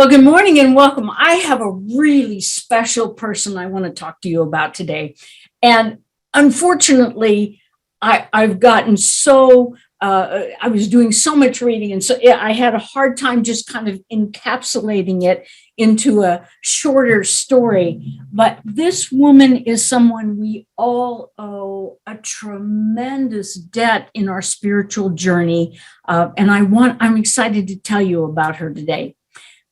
Well, good morning and welcome. I have a really special person I want to talk to you about today. And unfortunately, I've gotten I was doing so much reading, and so I had a hard time just kind of encapsulating it into a shorter story. But this woman is someone we all owe a tremendous debt in our spiritual journey. I'm excited to tell you about her today.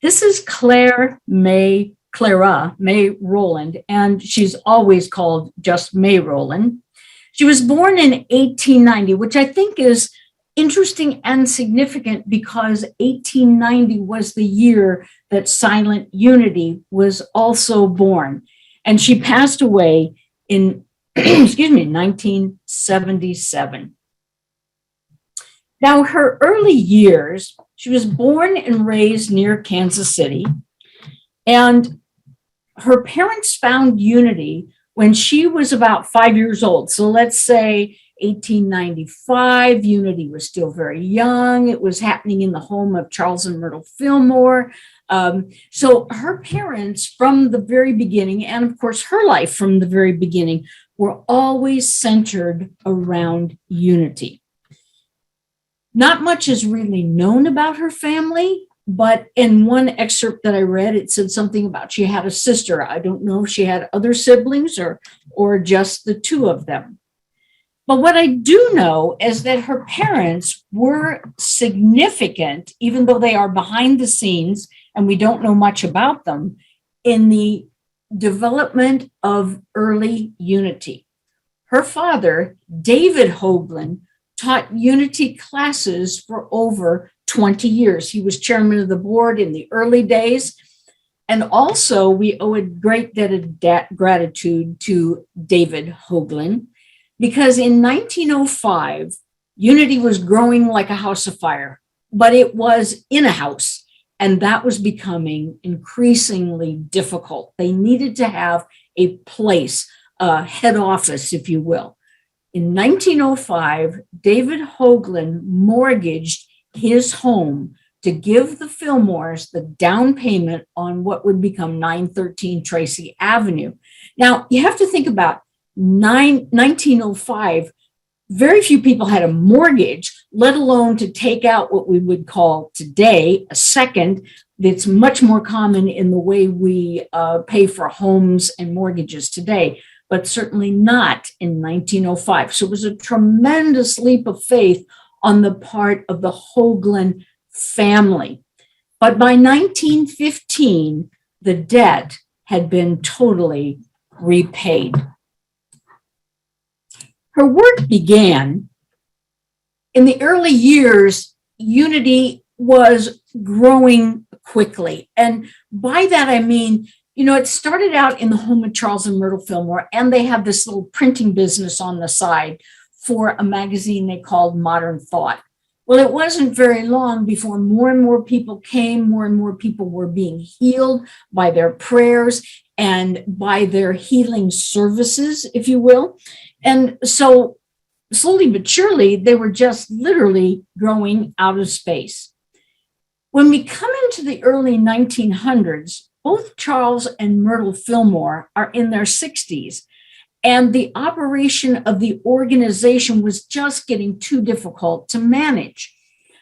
This is Clara May Rowland, and she's always called just May Rowland. She was born in 1890, which I think is interesting and significant because 1890 was the year that Silent Unity was also born. And she passed away in, 1977. Now, her early years, she was born and raised near Kansas City, and her parents found unity when she was about 5 years old. So let's say 1895, unity was still very young. It was happening in the home of Charles and Myrtle Fillmore. So her parents from the very beginning, and of course her life from the very beginning, were always centered around unity. Not much is really known about her family, but in one excerpt that I read, it said something about she had a sister. I don't know if she had other siblings or just the two of them. But what I do know is that her parents were significant, even though they are behind the scenes and we don't know much about them, in the development of early unity. Her father, David Hoagland, taught unity classes for over 20 years. He was chairman of the board in the early days. And also, we owe a great debt of gratitude to David Hoagland, because in 1905, unity was growing like a house of fire, but it was in a house, and that was becoming increasingly difficult. They needed to have a place, a head office, if you will. In 1905, David Hoagland mortgaged his home to give the Fillmores the down payment on what would become 913 Tracy Avenue. Now, you have to think about 1905, very few people had a mortgage, let alone to take out what we would call today a second. That's much more common in the way we pay for homes and mortgages today, but certainly not in 1905. So it was a tremendous leap of faith on the part of the Hoagland family. But by 1915, the debt had been totally repaid. Her work began in the early years. Unity was growing quickly. And by that, I mean, it started out in the home of Charles and Myrtle Fillmore, and they had this little printing business on the side for a magazine they called Modern Thought. Well, it wasn't very long before more and more people came, more and more people were being healed by their prayers and by their healing services, if you will. And so slowly but surely, they were just literally growing out of space. When we come into the early 1900s, both Charles and Myrtle Fillmore are in their 60s, and the operation of the organization was just getting too difficult to manage.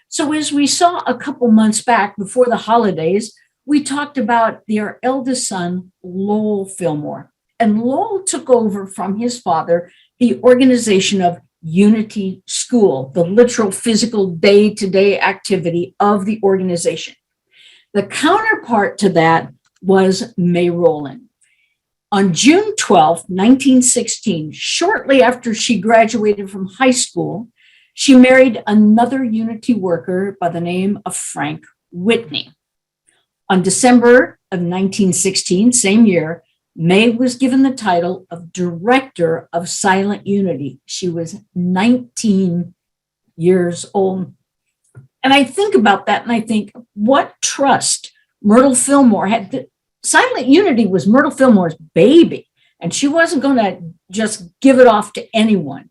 So as we saw a couple months back before the holidays, we talked about their eldest son, Lowell Fillmore. And Lowell took over from his father the organization of Unity School, the literal physical day-to-day activity of the organization. The counterpart to that was May Rowland. On June 12, 1916, shortly after she graduated from high school, she married another Unity worker by the name of Frank Whitney. On December of 1916, same year, May was given the title of Director of Silent Unity. She was 19 years old. And I think about that and I think, what trust Myrtle Fillmore had. Silent Unity was Myrtle Fillmore's baby, and she wasn't going to just give it off to anyone.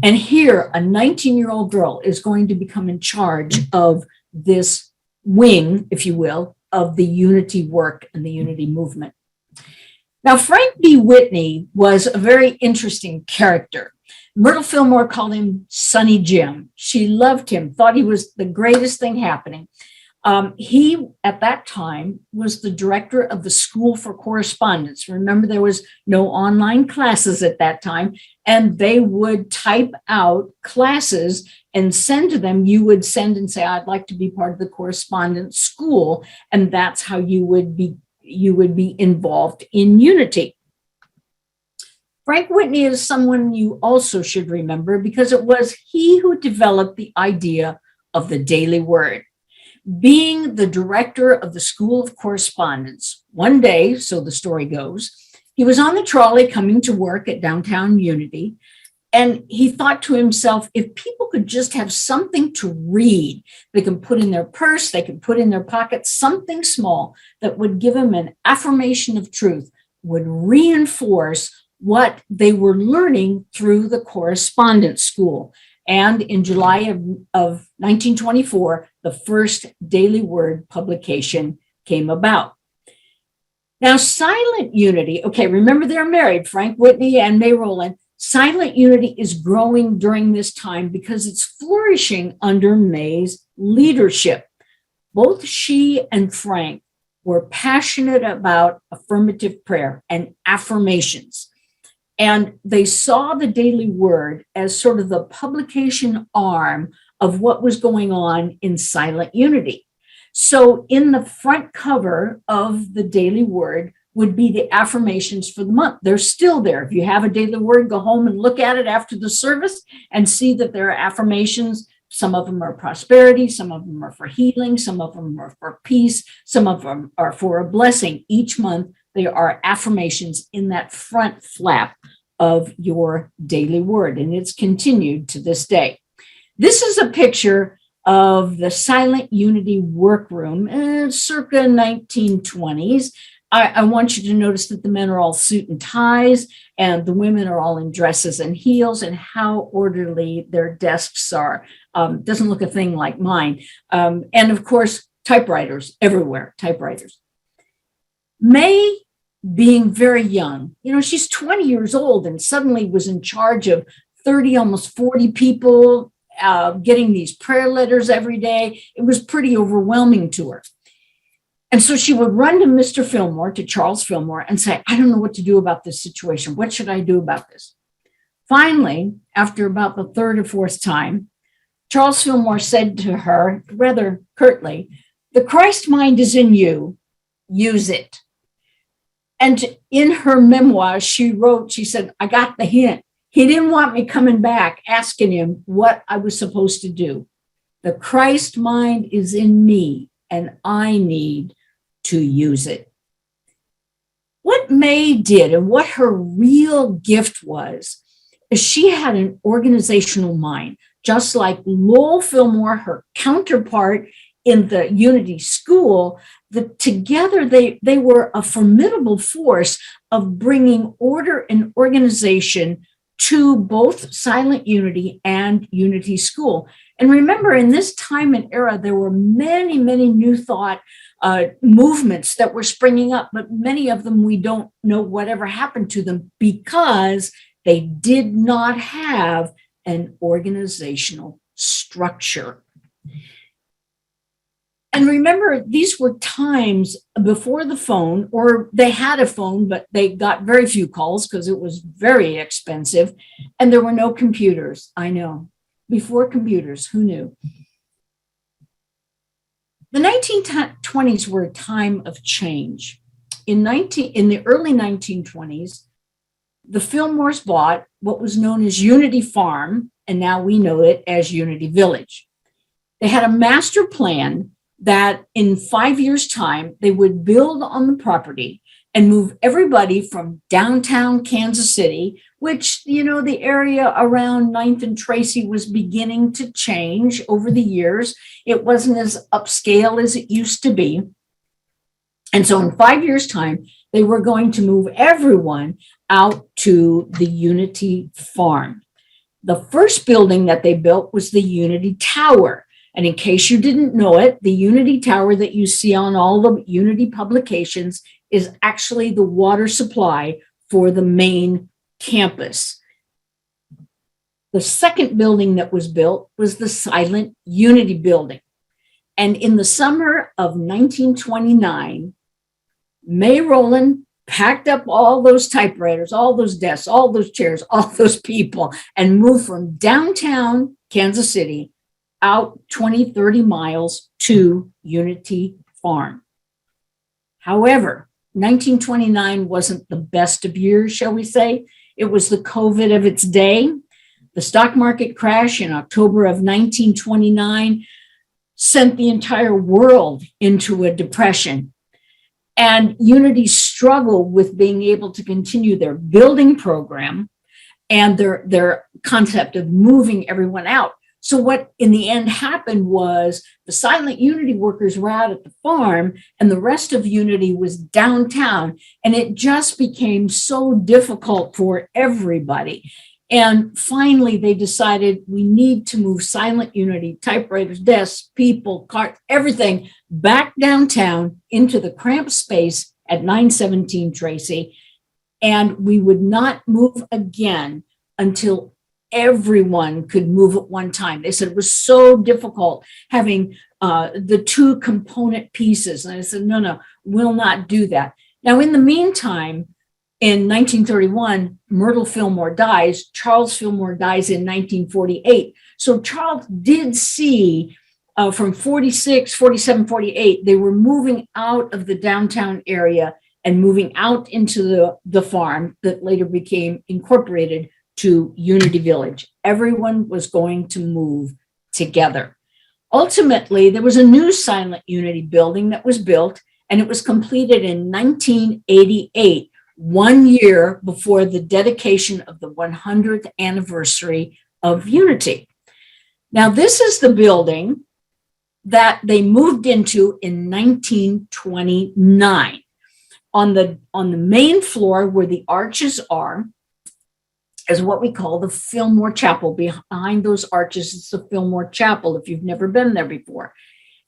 And here, a 19-year-old girl is going to become in charge of this wing, if you will, of the unity work and the unity movement. Now, Frank B. Whitney was a very interesting character. Myrtle Fillmore called him Sonny Jim. She loved him, thought he was the greatest thing happening. He, at that time, was the director of the School for Correspondence. Remember, there was no online classes at that time, and they would type out classes and send to them. You would send and say, I'd like to be part of the correspondence school, and that's how you would be involved in unity. Frank Whitney is someone you also should remember because it was he who developed the idea of the daily word. Being the director of the School of Correspondence, one day, so the story goes, he was on the trolley coming to work at downtown Unity, and he thought to himself, if people could just have something to read, they can put in their purse, they can put in their pocket, something small that would give them an affirmation of truth, would reinforce what they were learning through the correspondence school. And in July of 1924, the first Daily Word publication came about. Now, Silent Unity, okay, remember they're married, Frank Whitney and May Rowland. Silent Unity is growing during this time because it's flourishing under May's leadership. Both she and Frank were passionate about affirmative prayer and affirmations. And they saw the Daily Word as sort of the publication arm of what was going on in Silent Unity. So in the front cover of the Daily Word would be the affirmations for the month. They're still there. If you have a Daily Word, go home and look at it after the service and see that there are affirmations. Some of them are prosperity, some of them are for healing, some of them are for peace, some of them are for a blessing. Each month, there are affirmations in that front flap of your Daily Word, and it's continued to this day. This is a picture of the Silent Unity workroom, circa 1920s. I want you to notice that the men are all suit and ties, and the women are all in dresses and heels, and how orderly their desks are. Doesn't look a thing like mine. And of course, typewriters everywhere, typewriters. May, being very young, she's 20 years old and suddenly was in charge of 30, almost 40 people, getting these prayer letters every day. It was pretty overwhelming to her. And so she would run to Mr. Fillmore, to Charles Fillmore, and say, I don't know what to do about this situation. What should I do about this? Finally, after about the third or fourth time, Charles Fillmore said to her, rather curtly, the Christ mind is in you, use it. And in her memoir, she said, I got the hint. He didn't want me coming back asking him what I was supposed to do. The Christ mind is in me, and I need to use it. What May did and what her real gift was, is she had an organizational mind, just like Lowell Fillmore, her counterpart in the Unity School. Together they were a formidable force of bringing order and organization to both Silent Unity and Unity School. And remember, in this time and era, there were many, many new thought movements that were springing up, but many of them we don't know whatever happened to them because they did not have an organizational structure. And remember, these were times before the phone, or they had a phone, but they got very few calls because it was very expensive. And there were no computers. I know. Before computers, who knew? The 1920s were a time of change. In the early 1920s, the Fillmores bought what was known as Unity Farm, and now we know it as Unity Village. They had a master plan that in 5 years' time, they would build on the property and move everybody from downtown Kansas City, which, the area around 9th and Tracy was beginning to change over the years. It wasn't as upscale as it used to be. And so in 5 years' time, they were going to move everyone out to the Unity Farm. The first building that they built was the Unity Tower. And in case you didn't know it, the Unity Tower that you see on all the Unity publications is actually the water supply for the main campus. The second building that was built was the Silent Unity Building. And in the summer of 1929, May Rowland packed up all those typewriters, all those desks, all those chairs, all those people, and moved from downtown Kansas City out 20, 30 miles to Unity Farm. However, 1929 wasn't the best of years, shall we say. It was the COVID of its day. The stock market crash in October of 1929 sent the entire world into a depression. And Unity struggled with being able to continue their building program and their concept of moving everyone out. So what in the end happened was the Silent Unity workers were out at the farm and the rest of Unity was downtown. And it just became so difficult for everybody. And finally, they decided we need to move Silent Unity, typewriters, desks, people, carts, everything back downtown into the cramped space at 917 Tracy. And we would not move again until everyone could move at one time. They said it was so difficult having the two component pieces. And I said, no, we'll not do that. Now, in the meantime, in 1931, Myrtle Fillmore dies. Charles Fillmore dies in 1948. So Charles did see from 46, 47, 48, they were moving out of the downtown area and moving out into the farm that later became incorporated to Unity Village. Everyone was going to move together. Ultimately, there was a new Silent Unity building that was built, and it was completed in 1988. 1 year before the dedication of the 100th anniversary of Unity. Now, this is the building that they moved into in 1929. On the main floor where the arches are is what we call the Fillmore Chapel. Behind those arches is the Fillmore Chapel, if you've never been there before.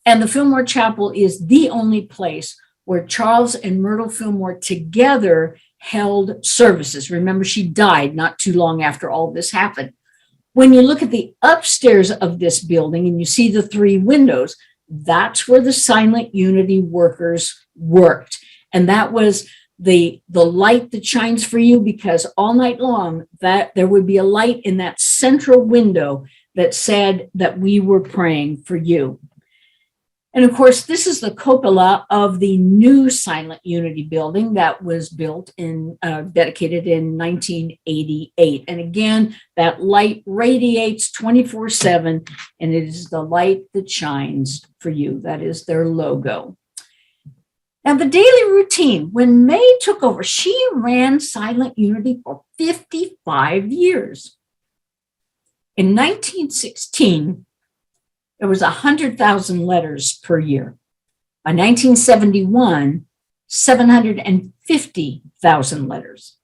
And the Fillmore Chapel is the only place where Charles and Myrtle Fillmore together held services. Remember, she died not too long after all this happened. When you look at the upstairs of this building and you see the three windows, that's where the Silent Unity workers worked. And that was the light that shines for you, because all night long that there would be a light in that central window that said that we were praying for you. And of course, this is the cupola of the new Silent Unity building that was built dedicated in 1988. And again, that light radiates 24/7, and it is the light that shines for you. That is their logo. Now, the daily routine, when May took over, she ran Silent Unity for 55 years. In 1916, there was 100,000 letters per year. By 1971, 750,000 letters.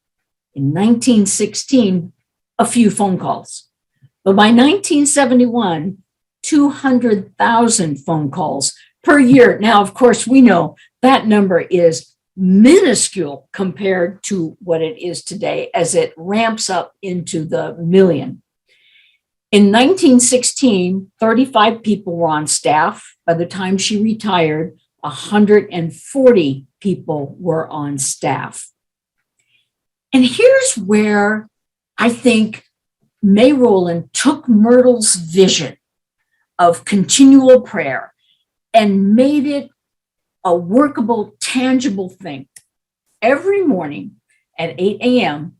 In 1916, a few phone calls. But by 1971, 200,000 phone calls per year. Now, of course, we know that number is minuscule compared to what it is today as it ramps up into the million. In 1916, 35 people were on staff. By the time she retired, 140 people were on staff. And here's where I think May Rowland took Myrtle's vision of continual prayer and made it a workable, tangible thing. Every morning at 8 a.m.,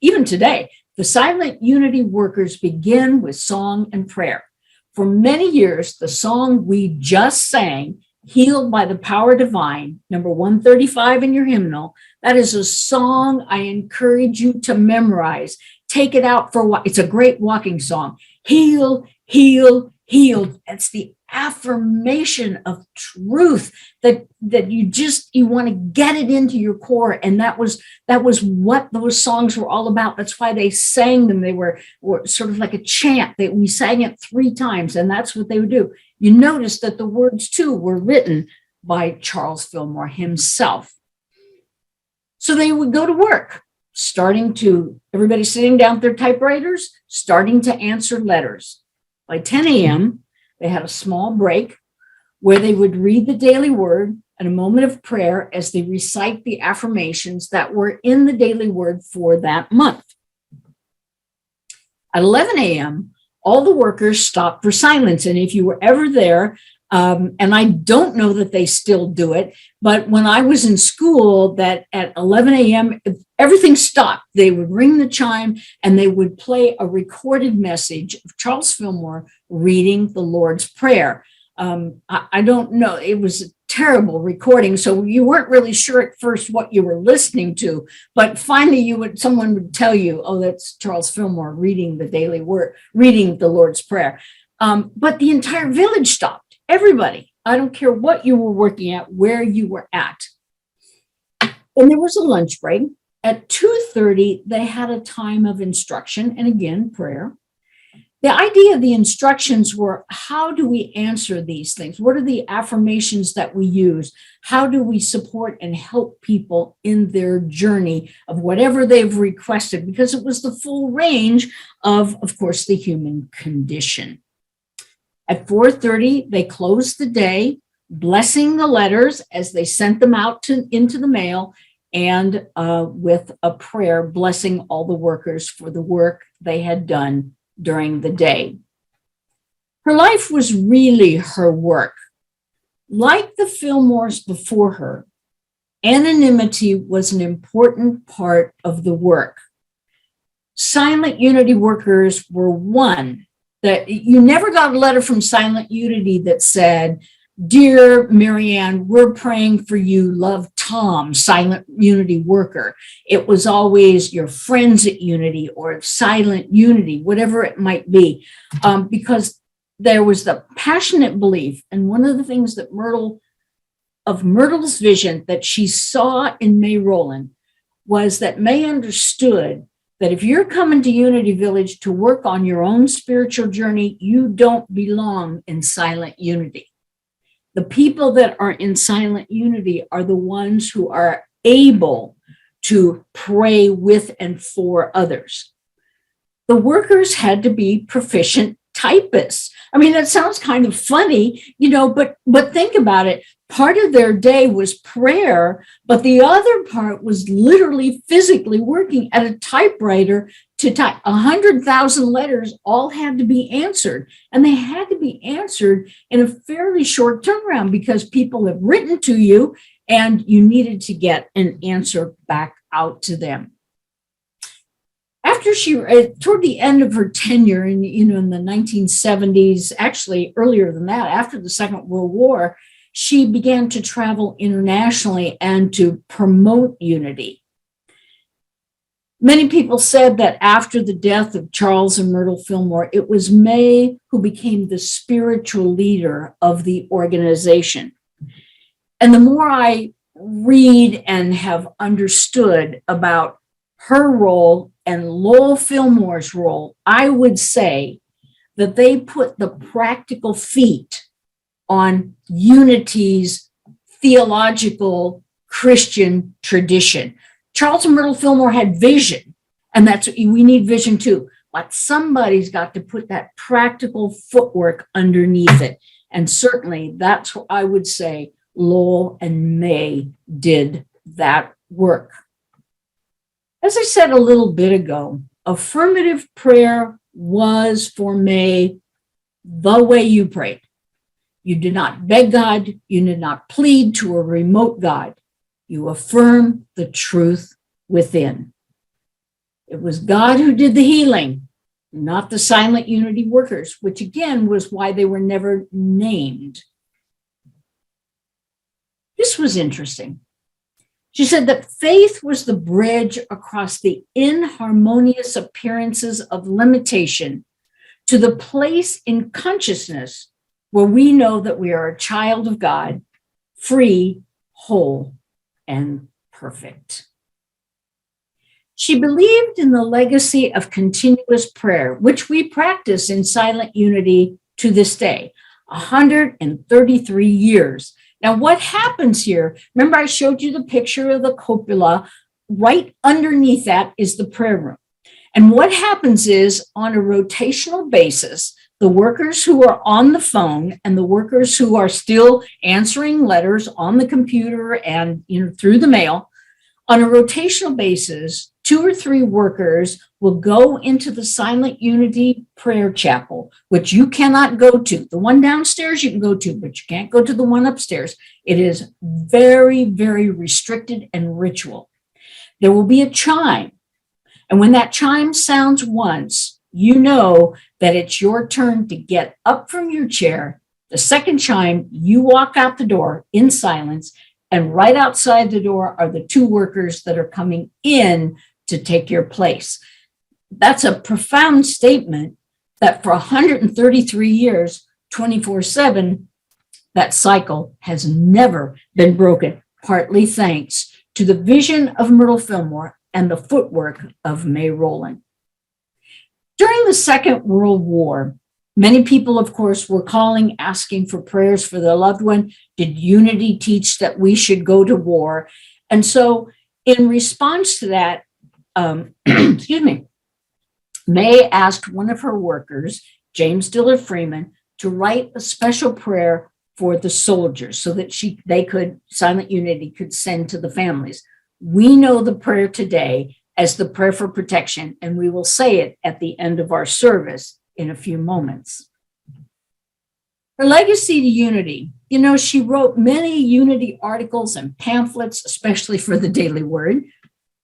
even today, the Silent Unity workers begin with song and prayer. For many years, the song we just sang, Healed by the Power Divine, number 135 in your hymnal, that is a song I encourage you to memorize. Take it out for a while. It's a great walking song. Heal, heal, healed. That's the affirmation of truth that you want to get it into your core. And that was what those songs were all about. That's why they sang them. They were sort of like a chant. We sang it 3 times, and that's what they would do. You notice that the words too were written by Charles Fillmore himself. So they would go to work, everybody sitting down at their typewriters, starting to answer letters. By 10 a.m., they had a small break where they would read the daily word and a moment of prayer as they recite the affirmations that were in the daily word for that month. At 11 a.m., all the workers stopped for silence. And if you were ever there, and I don't know that they still do it, but when I was in school, that at 11 a.m., everything stopped. They would ring the chime and they would play a recorded message of Charles Fillmore reading the Lord's Prayer. I don't know. It was a terrible recording, so you weren't really sure at first what you were listening to, but finally someone would tell you, oh, that's Charles Fillmore reading the daily word, reading the Lord's Prayer. But the entire village stopped. Everybody, I don't care what you were working at, where you were at. And there was a lunch break. At 2:30, they had a time of instruction and again, prayer. The idea of the instructions were, how do we answer these things? What are the affirmations that we use? How do we support and help people in their journey of whatever they've requested? Because it was the full range of course, the human condition. At 4:30, they closed the day, blessing the letters as they sent them out into the mail, and with a prayer blessing all the workers for the work they had done during the day. Her life was really her work. Like the Fillmores before her, anonymity was an important part of the work. Silent Unity workers were one. That you never got a letter from Silent Unity that said, "Dear Marianne, we're praying for you. Love, Tom, Silent Unity worker." It was always your friends at Unity or Silent Unity, whatever it might be, because there was the passionate belief. And one of the things that Myrtle's vision that she saw in May Rowland was that May understood that if you're coming to Unity Village to work on your own spiritual journey, you don't belong in Silent Unity. The people that are in Silent Unity are the ones who are able to pray with and for others. The workers had to be proficient typists. I mean, that sounds kind of funny, but think about it. Part of their day was prayer, but the other part was literally physically working at a typewriter to type 100,000 letters. All had to be answered, and they had to be answered in a fairly short turnaround because people have written to you and you needed to get an answer back out to them. After toward the end of her tenure in the 1970s, actually earlier than that, after the Second World War, she began to travel internationally and to promote unity. Many people said that after the death of Charles and Myrtle Fillmore, it was May who became the spiritual leader of the organization. And the more I read and have understood about her role and Lowell Fillmore's role, I would say that they put the practical feet on Unity's theological Christian tradition. Charles and Myrtle Fillmore had vision, and we need vision too, but somebody's got to put that practical footwork underneath it. And certainly that's what I would say Lowell and May did that work. As I said a little bit ago, affirmative prayer was for May the way you prayed. You did not beg God. You did not plead to a remote God. You affirm the truth within. It was God who did the healing, not the Silent Unity workers, which again was why they were never named. This was interesting. She said that faith was the bridge across the inharmonious appearances of limitation to the place in consciousness where we know that we are a child of God, free, whole, and perfect. She believed in the legacy of continuous prayer, which we practice in silent unity to this day, 133 years. Now, what happens here? Remember, I showed you the picture of the cupola. Right underneath that is the prayer room. And what happens is, on a rotational basis, the workers who are on the phone and the workers who are still answering letters on the computer and through the mail, on a rotational basis, 2 or 3 workers will go into the silent unity prayer chapel, which you cannot go to. The one downstairs you can go to, but you can't go to the one upstairs. It is very, very restricted and ritual. There will be a chime. And when that chime sounds once, you know that it's your turn to get up from your chair. The second chime, you walk out the door in silence, and right outside the door are the 2 workers that are coming in to take your place. That's a profound statement that for 133 years, 24/7, that cycle has never been broken, partly thanks to the vision of Myrtle Fillmore and the footwork of May Rowland. During the Second World War, many people, of course, were calling, asking for prayers for their loved one. Did unity teach that we should go to war? And so in response to that, May asked one of her workers, James Dillard Freeman, to write a special prayer for the soldiers so that silent unity could send to the families. We know the prayer today as the prayer for protection, and we will say it at the end of our service in a few moments. Her legacy to unity. She wrote many unity articles and pamphlets, especially for the Daily Word.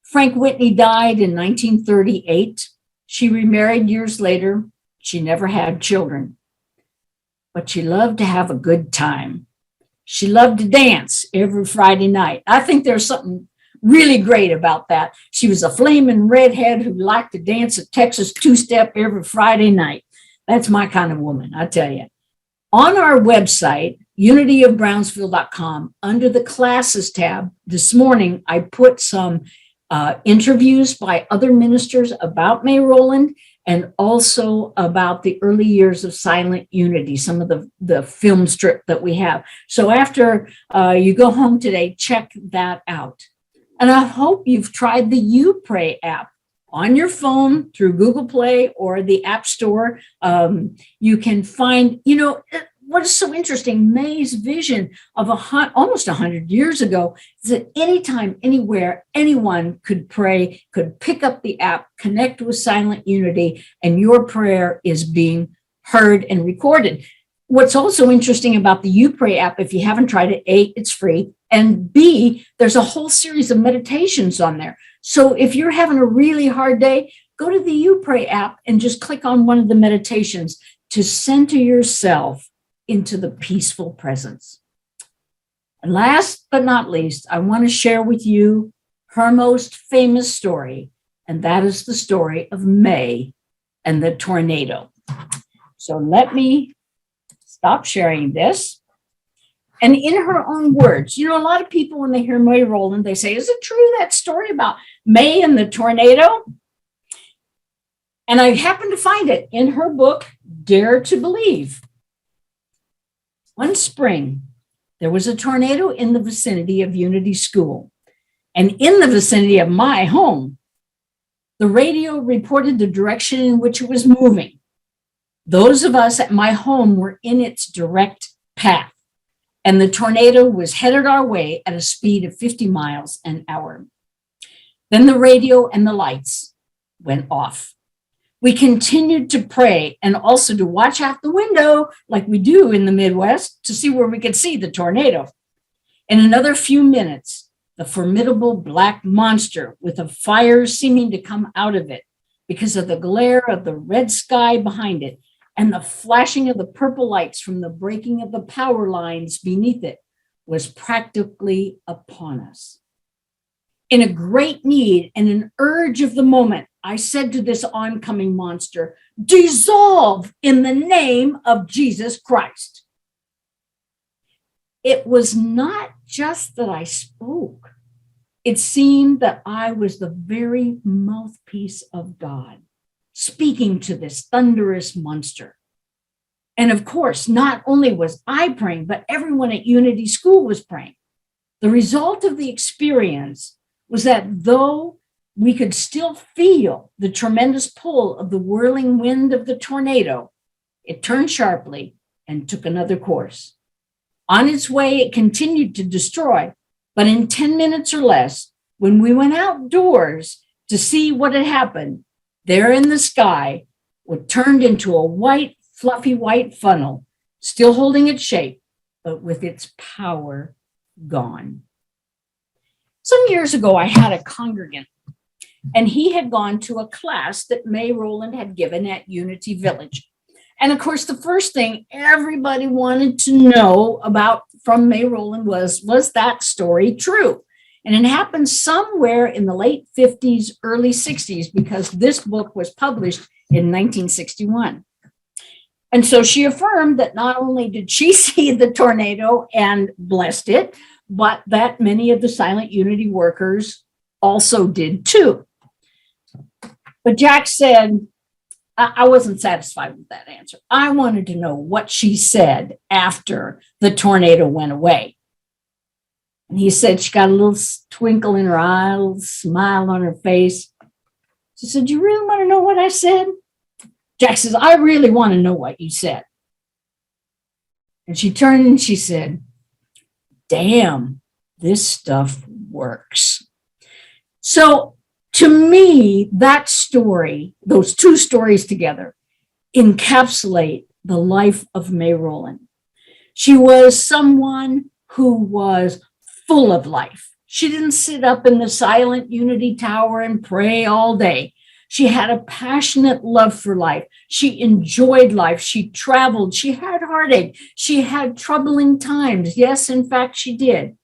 Frank Whitney died in 1938. She remarried years later. She never had children, but she loved to have a good time. She loved to dance every Friday night. I think there's something really great about that. She was a flaming redhead who liked to dance a Texas two-step every Friday night. That's my kind of woman, I tell you. On our website, unityofbrownsville.com, under the classes tab, this morning, I put some interviews by other ministers about May Rowland and also about the early years of silent unity, some of the film strip that we have. So after you go home today, check that out. And I hope you've tried the You Pray app on your phone through Google Play or the App Store. You can find, what is so interesting, May's vision of almost 100 years ago is that anytime, anywhere, anyone could pray, could pick up the app, connect with silent unity, and your prayer is being heard and recorded. What's also interesting about the You Pray app, if you haven't tried it, A, it's free, and B, there's a whole series of meditations on there. So if you're having a really hard day, go to the You Pray app and just click on one of the meditations to center yourself into the peaceful presence. And last but not least, I want to share with you her most famous story, and that is the story of May and the tornado. So let me stop sharing this. And in her own words, a lot of people, when they hear May Rowland, they say, is it true, that story about May and the tornado? And I happened to find it in her book, Dare to Believe. One spring, there was a tornado in the vicinity of Unity School and in the vicinity of my home. The radio reported the direction in which it was moving. Those of us at my home were in its direct path, and the tornado was headed our way at a speed of 50 miles an hour. Then the radio and the lights went off. We continued to pray and also to watch out the window, like we do in the Midwest, to see where we could see the tornado. In another few minutes, the formidable black monster with a fire seeming to come out of it because of the glare of the red sky behind it and the flashing of the purple lights from the breaking of the power lines beneath it was practically upon us. In a great need and an urge of the moment, I said to this oncoming monster, dissolve in the name of Jesus Christ. it was not just that I spoke. It seemed that I was the very mouthpiece of God, speaking to this thunderous monster. And of course, not only was I praying, but everyone at Unity School was praying. The result of the experience was that though we could still feel the tremendous pull of the whirling wind of the tornado, it turned sharply and took another course. On its way, it continued to destroy, but in 10 minutes or less, when we went outdoors to see what had happened, there in the sky, what turned into a white, fluffy white funnel, still holding its shape, but with its power gone. Some years ago, I had a congregant, and he had gone to a class that May Rowland had given at Unity Village. And of course, the first thing everybody wanted to know about from May Rowland was that story true? And it happened somewhere in the late 50s, early 60s, because this book was published in 1961. And so she affirmed that not only did she see the tornado and blessed it, but that many of the Silent Unity workers also did too. But Jack said, I wasn't satisfied with that answer. I wanted to know what she said after the tornado went away. And he said she got a little twinkle in her eye, a little smile on her face. She said, "Do you really want to know what I said?" Jack says, "I really want to know what you said." And she turned and she said, "Damn, this stuff works." So to me, that story, those two stories together, encapsulate the life of May Rowland. She was someone who was full of life. She didn't sit up in the Silent Unity Tower and pray all day. She had a passionate love for life. She enjoyed life. She traveled. She had heartache. She had troubling times. Yes, in fact, she did.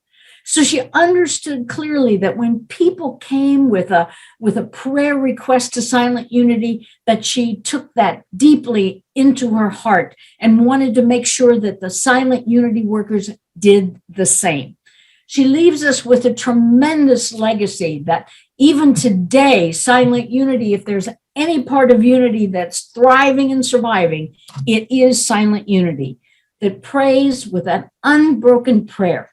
So she understood clearly that when people came with a prayer request to Silent Unity, that she took that deeply into her heart and wanted to make sure that the Silent Unity workers did the same. She leaves us with a tremendous legacy that even today, Silent Unity, if there's any part of Unity that's thriving and surviving, it is Silent Unity that prays with an unbroken prayer.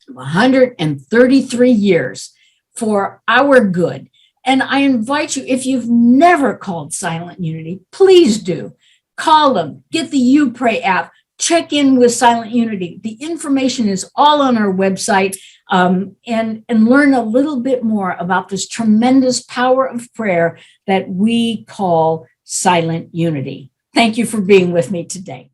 133 years for our good. And I invite you, if you've never called Silent Unity, please do. Call them, get the YouPray app, check in with Silent Unity. The information is all on our website, and learn a little bit more about this tremendous power of prayer that we call Silent Unity. Thank you for being with me today.